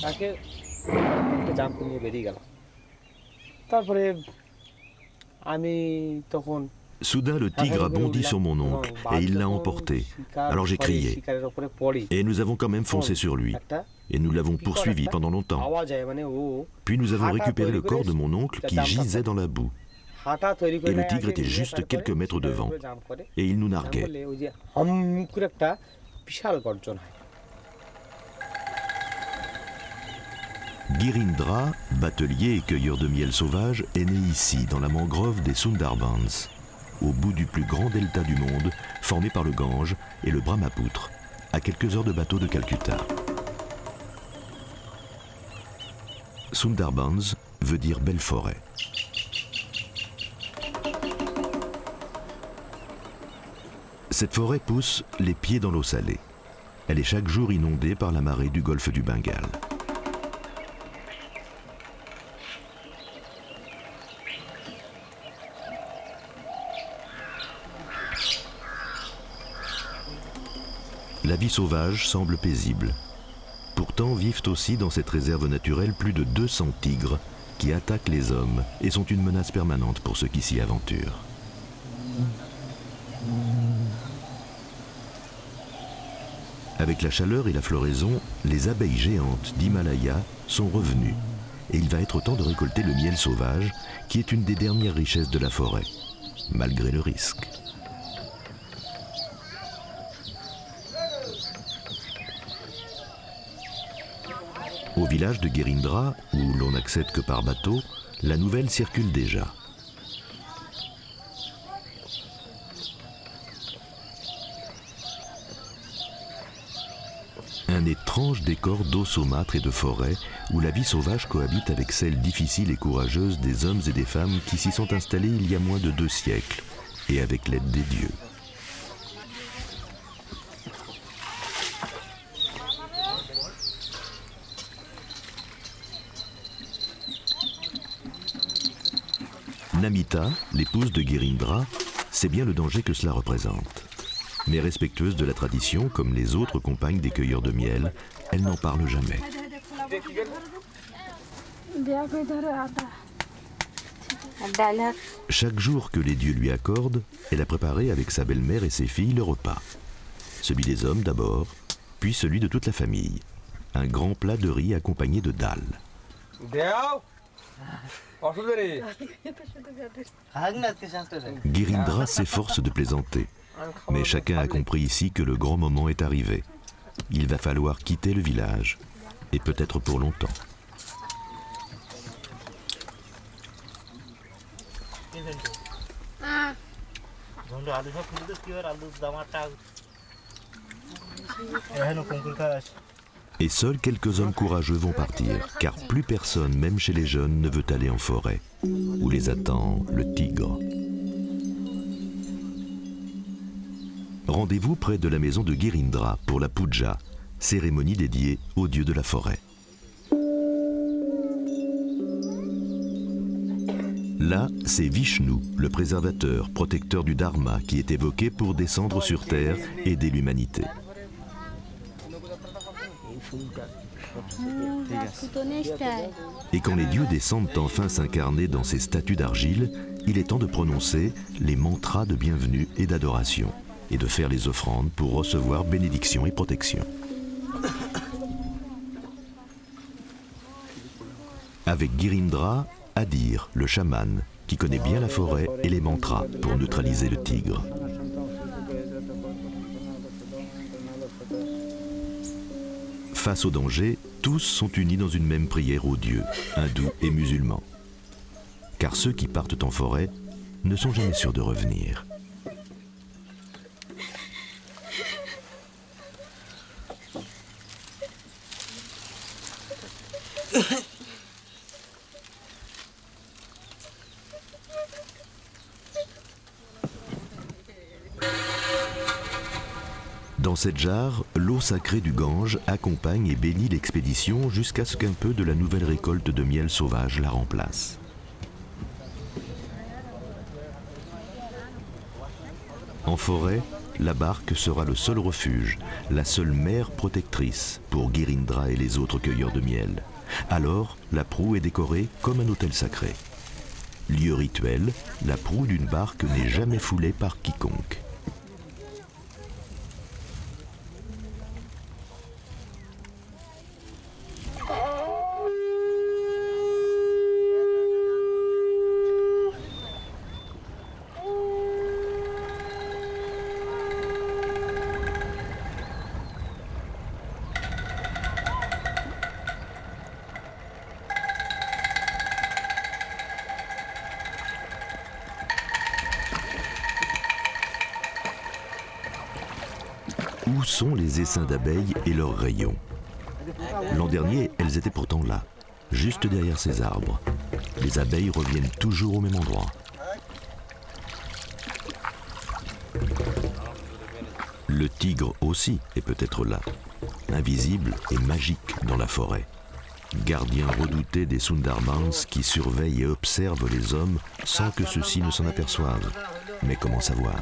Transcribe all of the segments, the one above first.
তাকে একটা জাম্প নিয়ে বেরিয়ে গেলাম। তারপরে আমি তখন Soudain, le tigre a bondi sur mon oncle et il l'a emporté. Alors j'ai crié. Et nous avons quand même foncé sur lui. Et nous l'avons poursuivi pendant longtemps. Puis nous avons récupéré le corps de mon oncle qui gisait dans la boue. Et le tigre était juste quelques mètres devant. Et il nous narguait. Girindra, batelier et cueilleur de miel sauvage, est né ici, dans la mangrove des Sundarbans, au bout du plus grand delta du monde, formé par le Gange et le Brahmapoutre, à quelques heures de bateau de Calcutta. Sundarbans veut dire belle forêt. Cette forêt pousse les pieds dans l'eau salée. Elle est chaque jour inondée par la marée du golfe du Bengale. La vie sauvage semble paisible. Pourtant vivent aussi dans cette réserve naturelle plus de 200 tigres qui attaquent les hommes et sont une menace permanente pour ceux qui s'y aventurent. Avec la chaleur et la floraison, les abeilles géantes d'Himalaya sont revenues et il va être temps de récolter le miel sauvage qui est une des dernières richesses de la forêt, malgré le risque. Au village de Girindra, où l'on n'accède que par bateau, la nouvelle circule déjà. Un étrange décor d'eau saumâtre et de forêt, où la vie sauvage cohabite avec celle difficile et courageuse des hommes et des femmes qui s'y sont installés il y a moins de 2 siècles, et avec l'aide des dieux. Namita, l'épouse de Girindra, sait bien le danger que cela représente. Mais respectueuse de la tradition, comme les autres compagnes des cueilleurs de miel, elle n'en parle jamais. Chaque jour que les dieux lui accordent, elle a préparé avec sa belle-mère et ses filles le repas. Celui des hommes d'abord, puis celui de toute la famille. Un grand plat de riz accompagné de dalles. Girindra s'efforce de plaisanter, mais chacun a compris ici que le grand moment est arrivé. Il va falloir quitter le village, et peut-être pour longtemps. Et seuls quelques hommes courageux vont partir, car plus personne, même chez les jeunes, ne veut aller en forêt, où les attend le tigre. Rendez-vous près de la maison de Girindra pour la puja, cérémonie dédiée au dieu de la forêt. Là, c'est Vishnu, le préservateur, protecteur du Dharma, qui est évoqué pour descendre sur terre et aider l'humanité. Et quand les dieux descendent enfin s'incarner dans ces statues d'argile, il est temps de prononcer les mantras de bienvenue et d'adoration, et de faire les offrandes pour recevoir bénédiction et protection. Avec Girindra, Adir, le chaman, qui connaît bien la forêt et les mantras pour neutraliser le tigre. Face au danger, tous sont unis dans une même prière aux dieux, hindous et musulmans. Car ceux qui partent en forêt ne sont jamais sûrs de revenir. Dans cette jarre, l'eau sacrée du Gange accompagne et bénit l'expédition jusqu'à ce qu'un peu de la nouvelle récolte de miel sauvage la remplace. En forêt, la barque sera le seul refuge, la seule mère protectrice pour Girindra et les autres cueilleurs de miel. Alors, la proue est décorée comme un autel sacré. Lieu rituel, la proue d'une barque n'est jamais foulée par quiconque. Où sont les essaims d'abeilles et leurs rayons? L'an dernier, elles étaient pourtant là, juste derrière ces arbres. Les abeilles reviennent toujours au même endroit. Le tigre aussi est peut-être là, invisible et magique dans la forêt. Gardien redouté des Sundarbans qui surveille et observe les hommes sans que ceux-ci ne s'en aperçoivent. Mais comment savoir?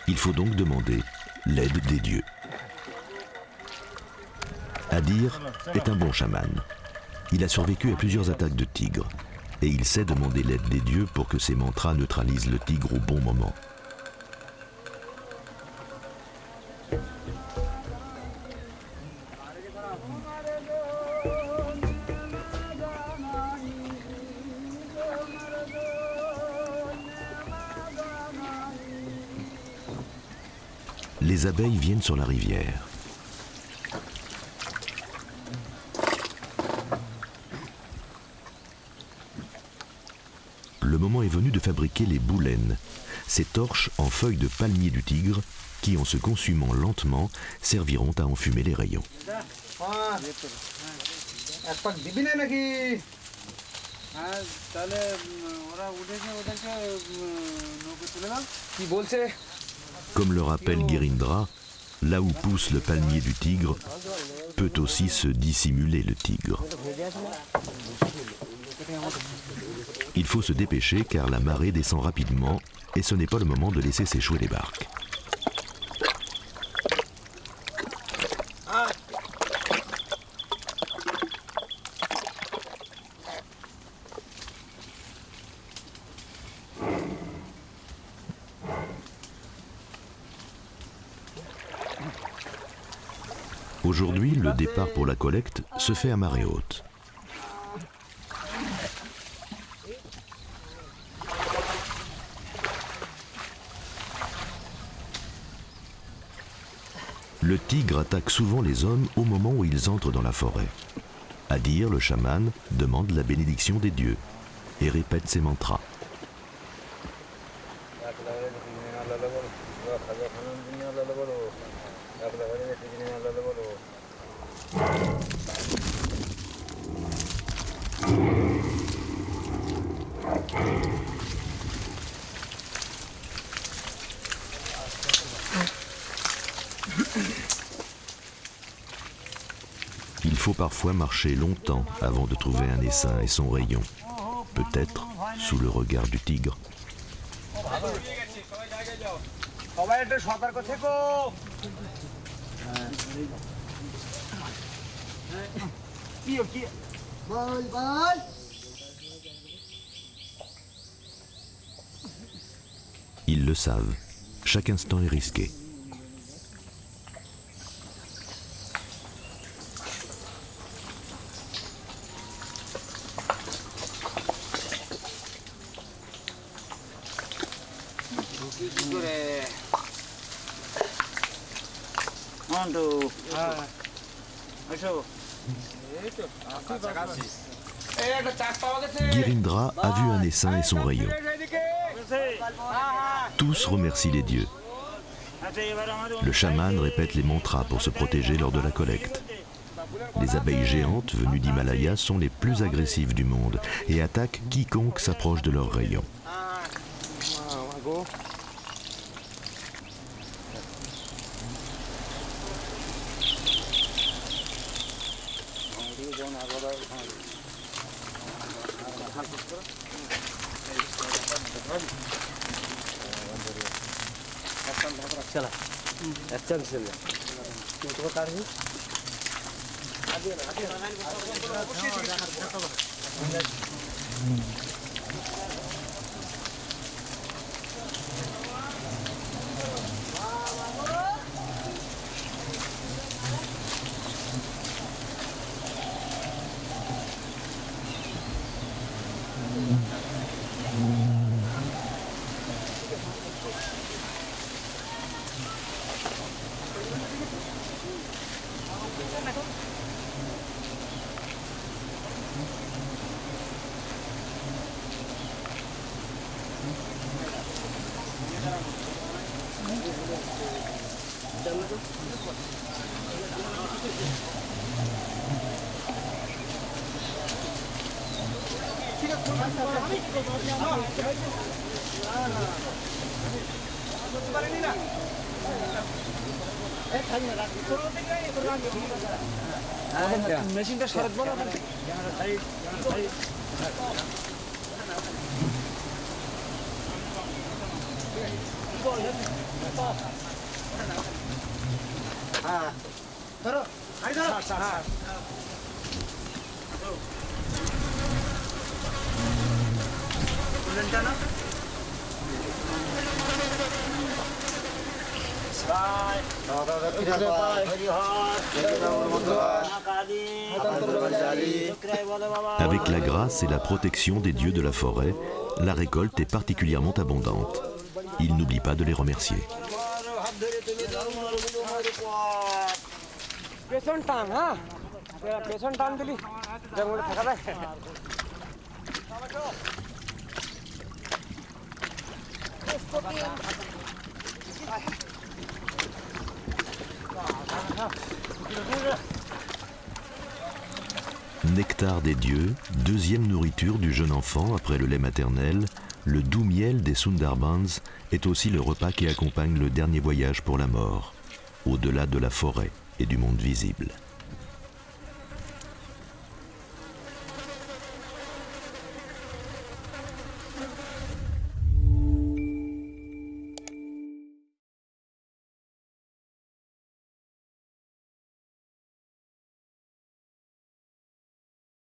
Il faut donc demander l'aide des dieux. Adir est un bon chaman. Il a survécu à plusieurs attaques de tigres et il sait demander l'aide des dieux pour que ses mantras neutralisent le tigre au bon moment. Les abeilles viennent sur la rivière. Le moment est venu de fabriquer les boulènes, ces torches en feuilles de palmier du tigre qui, en se consumant lentement, serviront à enfumer les rayons. Comme le rappelle Girindra, là où pousse le palmier du tigre, peut aussi se dissimuler le tigre. Il faut se dépêcher car la marée descend rapidement et ce n'est pas le moment de laisser s'échouer les barques. Aujourd'hui, le départ pour la collecte se fait à marée haute. Le tigre attaque souvent les hommes au moment où ils entrent dans la forêt. Adir, le chaman, demande la bénédiction des dieux et répète ses mantras. Il faut parfois marcher longtemps avant de trouver un essaim et son rayon, peut-être sous le regard du tigre. Ils le savent, chaque instant est risqué. Girindra a vu un essaim et son rayon. Tous remercient les dieux. Le chaman répète les mantras pour se protéger lors de la collecte. Les abeilles géantes venues d'Himalaya sont les plus agressives du monde et attaquent quiconque s'approche de leur rayon. चला चल चल तुमको कार है মেশিনটা শরৎ বলো হ্যাঁ ধরো আরে ধরো হ্যাঁ উল্লেনটা না Avec la grâce et la protection des dieux de la forêt, la récolte est particulièrement abondante. Il n'oublie pas de les remercier. Nectar des dieux, deuxième nourriture du jeune enfant après le lait maternel, le doux miel des Sundarbans est aussi le repas qui accompagne le dernier voyage pour la mort, au-delà de la forêt et du monde visible.